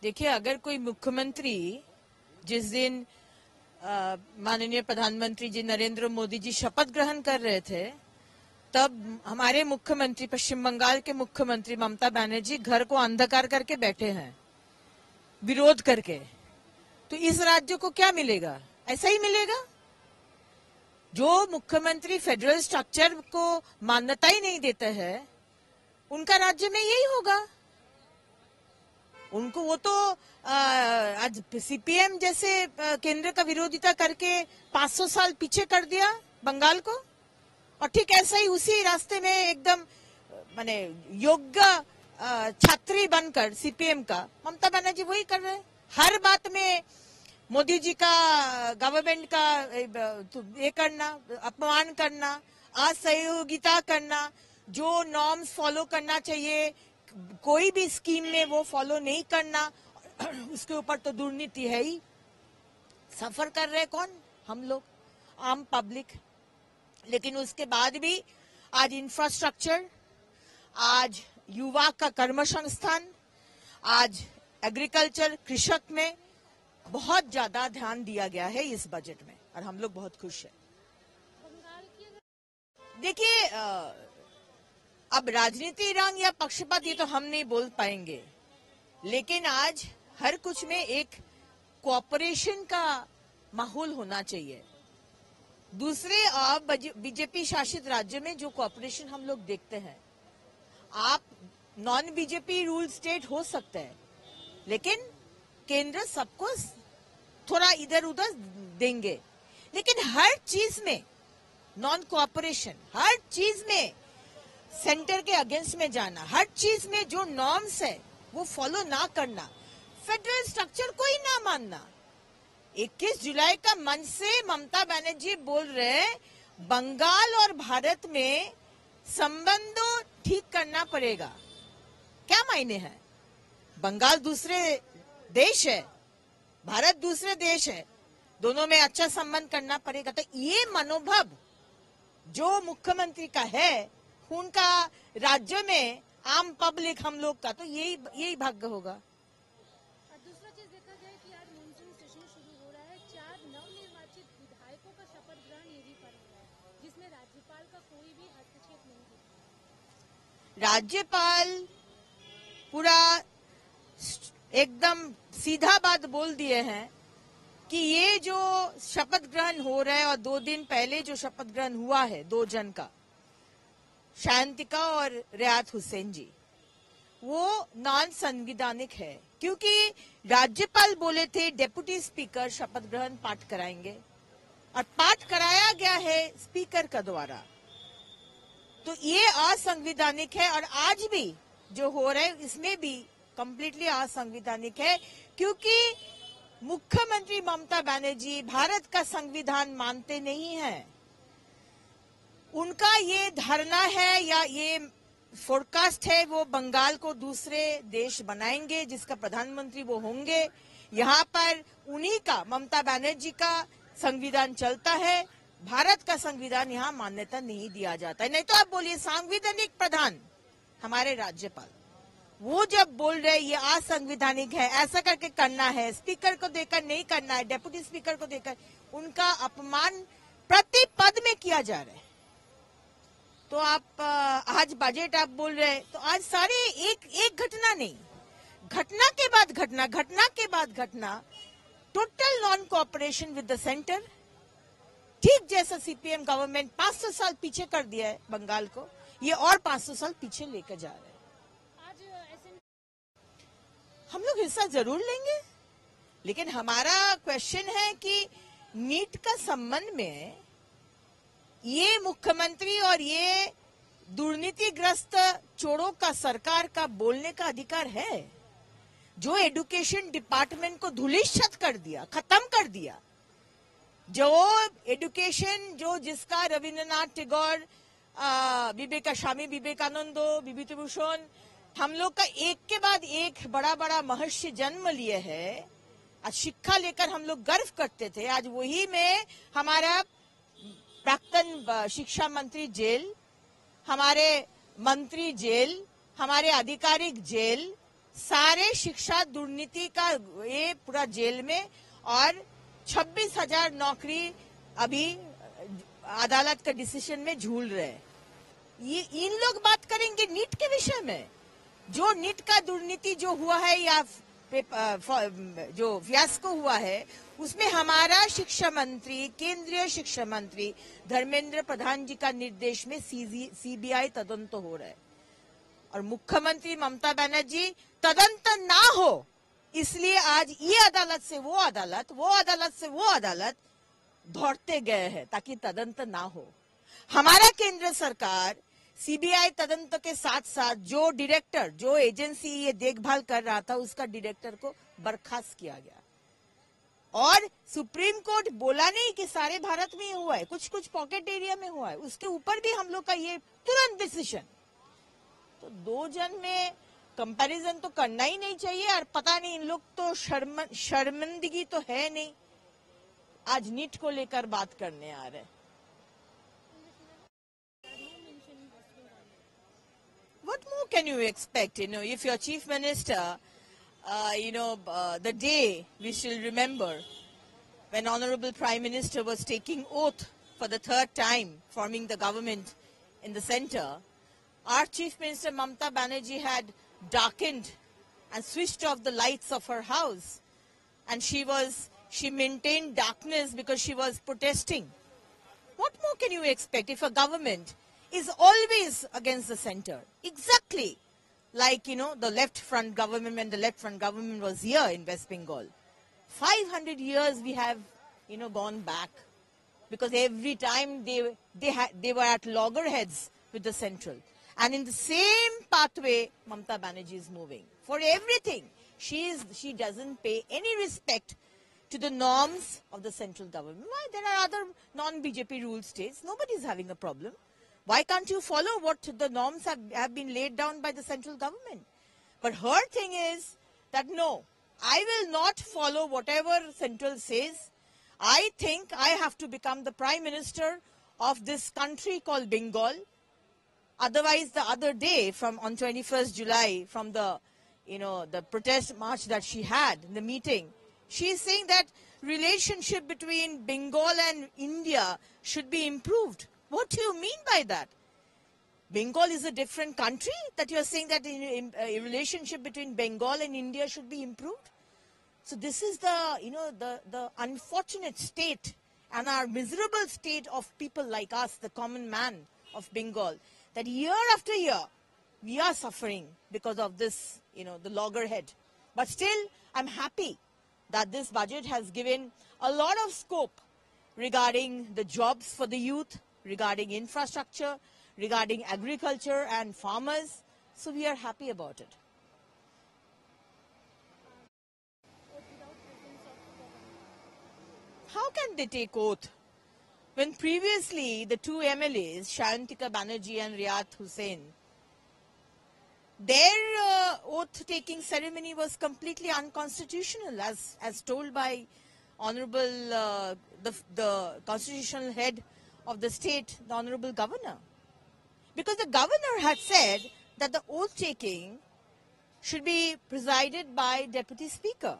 देखिए, अगर कोई मुख्यमंत्री जिस दिन माननीय प्रधानमंत्री जी नरेंद्र मोदी जी शपथ ग्रहण कर रहे थे, तब हमारे मुख्यमंत्री पश्चिम बंगाल के मुख्यमंत्री ममता बनर्जी घर को अंधकार करके बैठे हैं विरोध करके, तो इस राज्य को क्या मिलेगा? ऐसा ही मिलेगा। जो मुख्यमंत्री फेडरल स्ट्रक्चर को मान्यता ही नहीं देता है, उनका राज्य में यही होगा। उनको वो तो आज सीपीएम जैसे केंद्र का विरोधिता करके 500 साल पीछे कर दिया बंगाल को, और ठीक ऐसा ही उसी रास्ते में एकदम माने योग्य छात्री बनकर सीपीएम का ममता बनर्जी वही कर रहे हैं। हर बात में मोदी जी का गवर्नमेंट का ये करना, अपमान करना, असहयोगिता करना, जो नॉर्म्स फॉलो करना चाहिए कोई भी स्कीम में वो फॉलो नहीं करना, उसके ऊपर तो दुर्नीति है ही। सफर कर रहे कौन? हम लोग, आम पब्लिक। लेकिन उसके बाद भी आज इंफ्रास्ट्रक्चर, आज युवा का कर्म संस्थान, आज एग्रीकल्चर, कृषक में बहुत ज्यादा ध्यान दिया गया है इस बजट में, और हम लोग बहुत खुश हैं। देखिए, अब राजनीति रंग या पक्षपात ये तो हम नहीं बोल पाएंगे, लेकिन आज हर कुछ में एक कोऑपरेशन का माहौल होना चाहिए। दूसरे बीजेपी शासित राज्य में जो कोऑपरेशन हम लोग देखते हैं, आप नॉन बीजेपी रूल स्टेट हो सकते हैं, लेकिन केंद्र सबको थोड़ा इधर उधर देंगे, लेकिन हर चीज में नॉन कोऑपरेशन, हर चीज में सेंटर के अगेंस्ट में जाना, हर चीज में जो नॉर्म्स है वो फॉलो ना करना, फेडरल स्ट्रक्चर को ही ना मानना। 21 जुलाई का मंच से ममता बनर्जी बोल रहे बंगाल और भारत में संबंधों ठीक करना पड़ेगा। क्या मायने हैं? बंगाल दूसरे देश है, भारत दूसरे देश है, दोनों में अच्छा संबंध करना पड़ेगा। तो ये मनोभाव जो मुख्यमंत्री का है, उनका राज्य में आम पब्लिक हम लोग का तो यही भाग्य होगा। दूसरा चीज देखा जाए कि आज मॉनसून सेशन शुरू हो रहा है, 4 नवनिर्वाचित विधायकों का शपथ ग्रहण यही पर हुआ है, जिसमें राज्यपाल का कोई भी हस्तक्षेप नहीं दिखा। राज्यपाल पूरा एकदम सीधा बात बोल दिए हैं कि ये जो शपथ ग्रहण हो रहा है, और 2 दिन पहले जो शपथ ग्रहण हुआ है 2 जन का, शांतिका और रियात हुसैन जी, वो नॉन संवैधानिक है, क्योंकि राज्यपाल बोले थे डिप्टी स्पीकर शपथ ग्रहण पाठ कराएंगे, और पाठ कराया गया है स्पीकर का द्वारा, तो ये असंवैधानिक है। और आज भी जो हो रहा है इसमें भी कंप्लीटली असंवैधानिक है, क्योंकि मुख्यमंत्री ममता बनर्जी भारत का संविधान मानते नहीं हैं। उनका ये धारणा है या ये फोरकास्ट है, वो बंगाल को दूसरे देश बनाएंगे जिसका प्रधानमंत्री वो होंगे। यहाँ पर उन्हीं का, ममता बनर्जी का संविधान चलता है, भारत का संविधान यहाँ मान्यता नहीं दिया जाता है। नहीं तो आप बोलिए सांविधानिक प्रधान हमारे राज्यपाल, वो जब बोल रहे ये असंवैधानिक है, ऐसा करके करना है, स्पीकर को देकर नहीं करना है, डेप्यूटी स्पीकर को देकर, उनका अपमान प्रति पद में किया जा रहा है। तो आप आज बजट आप बोल रहे हैं, तो आज सारे एक घटना नहीं, घटना के बाद घटना, घटना के बाद घटना, total non cooperation with the centre. ठीक जैसा सीपीएम गवर्नमेंट 500 साल पीछे कर दिया है बंगाल को, ये और 500 साल पीछे लेकर जा रहे हैं। हम लोग हिस्सा जरूर लेंगे, लेकिन हमारा क्वेश्चन है कि नीट का संबंध में ये मुख्यमंत्री और ये दुर्नीतिग्रस्त चोरों का सरकार का बोलने का अधिकार है, जो एजुकेशन डिपार्टमेंट को धूलिसात कर दिया, खत्म कर दिया, जो एजुकेशन जो जिसका रविंद्रनाथ टैगोर, स्वामी विवेकानंद, विभूतिभूषण, हम लोग का एक के बाद एक बड़ा बड़ा महर्षि जन्म लिए है, आज शिक्षा लेकर हम लोग गर्व करते थे, आज वही में हमारा प्राक्तन शिक्षा मंत्री जेल, हमारे मंत्री जेल, हमारे आधिकारिक जेल, सारे शिक्षा दुर्नीति का ये पूरा जेल में, और 26,000 नौकरी अभी अदालत का डिसीजन में झूल रहे हैं। ये इन लोग बात करेंगे नीट के विषय में। जो नीट का दुर्नीति जो हुआ है या जो फियास्को हुआ है, उसमें हमारा शिक्षा मंत्री, केंद्रीय शिक्षा मंत्री धर्मेंद्र प्रधान जी का निर्देश में सीबीआई तदंत हो रहा है, और मुख्यमंत्री ममता बनर्जी तदंत ना हो इसलिए आज ये अदालत से वो अदालत, वो अदालत से वो अदालत दौड़ते गए हैं ताकि तदंत ना हो। हमारा केंद्र सरकार सीबीआई तदंत के साथ साथ जो डायरेक्टर, जो एजेंसी ये देखभाल कर रहा था, उसका डायरेक्टर को बर्खास्त किया गया। और सुप्रीम कोर्ट बोला नहीं कि सारे भारत में ये हुआ है, कुछ कुछ पॉकेट एरिया में हुआ है, उसके ऊपर भी हम लोग का ये तुरंत डिसीजन। तो दो जन में कंपैरिजन तो करना ही नहीं चाहिए। और पता नहीं इन लोग तो शर्मिंदगी तो है नहीं, आज नीट को लेकर बात करने आ रहे हैं। What more can you expect? You know, if your chief minister, the day we shall remember when Honorable Prime Minister was taking oath for the third time, forming the government in the center, our Chief Minister Mamata Banerjee had darkened and switched off the lights of her house, and she maintained darkness because she was protesting. What more can you expect if a government is always against the center? Exactly like, the left front government, when the left front government was here in West Bengal. 500 years we have, gone back, because every time they were at loggerheads with the central. And in the same pathway, Mamata Banerjee is moving. For everything, she doesn't pay any respect to the norms of the central government. Why? There are other non-BJP ruled states. Nobody is having a problem. Why can't you follow what the norms have been laid down by the central government? But her thing is that no, I will not follow whatever central says. I think I have to become the prime minister of this country called Bengal. Otherwise, the other day, on 21st July, from the protest march that she had in the meeting, she is saying that relationship between Bengal and India should be improved. What do you mean by that? Bengal is a different country that you are saying that a relationship between Bengal and India should be improved? So this is the unfortunate state and our miserable state of people like us, the common man of Bengal, that year after year we are suffering because of this, the loggerhead. But still, I'm happy that this budget has given a lot of scope regarding the jobs for the youth, regarding infrastructure, regarding agriculture and farmers. So we are happy about it. How can they take oath when previously the two MLAs, Shayantika Banerjee and Riyat Hussain, their oath-taking ceremony was completely unconstitutional, as told by Honorable the constitutional head of the state, the Honorable Governor. Because the Governor had said that the oath-taking should be presided by Deputy Speaker.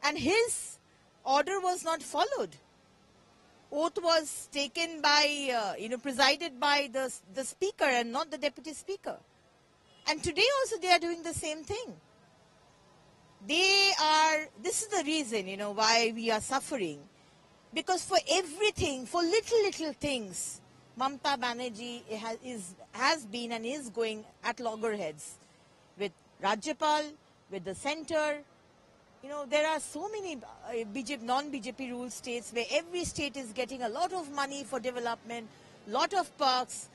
And his order was not followed. Oath was taken by, presided by the Speaker and not the Deputy Speaker. And today also they are doing the same thing. This is the reason, why we are suffering. Because for everything, for little things, Mamata Banerjee has been and is going at loggerheads with Rajyapal, with the centre. There are so many non-BJP ruled states where every state is getting a lot of money for development, lot of perks.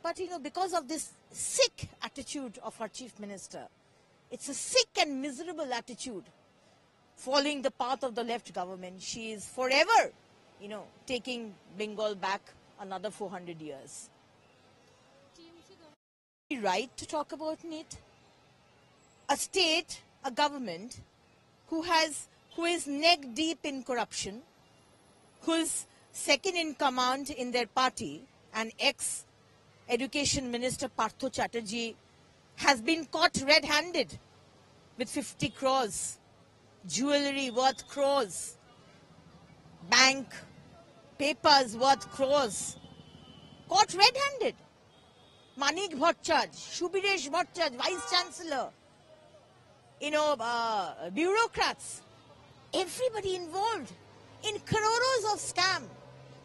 But, because of this sick attitude of our chief minister, it's a sick and miserable attitude. Following the path of the left government, she is forever, taking Bengal back another 400 years. Right to talk about NEET? A state, a government who is neck deep in corruption, who is second in command in their party, and ex-education minister Partho Chatterjee has been caught red-handed with 50 crores, jewelry worth crores, bank papers worth crores, caught red-handed. Manik Bhattacharya, Subhiresh Bhattacharya, Vice Chancellor, bureaucrats, everybody involved in crores of scam.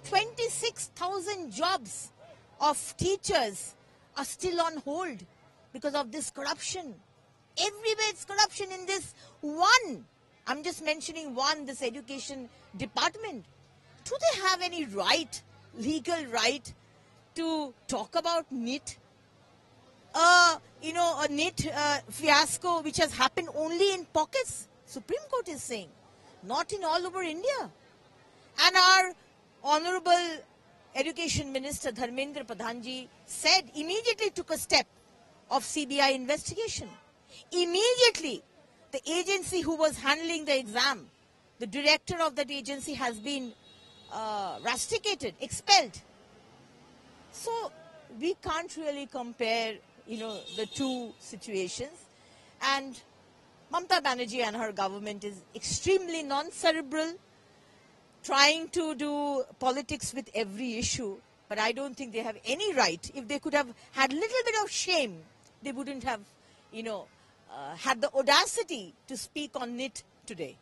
26,000 jobs of teachers are still on hold because of this corruption. Everywhere it's corruption in this one. I'm just mentioning one, this education department. Do they have any right, legal right, to talk about NEET? A NEET fiasco which has happened only in pockets, Supreme Court is saying, not in all over India. And our Honorable Education Minister Dharmendra Pradhanji said, immediately took a step of CBI investigation. Immediately, the agency who was handling the exam, the director of that agency has been rusticated, expelled. So we can't really compare, the two situations. And Mamata Banerjee and her government is extremely non-cerebral, trying to do politics with every issue. But I don't think they have any right. If they could have had a little bit of shame, they wouldn't have, had the audacity to speak on NEET today.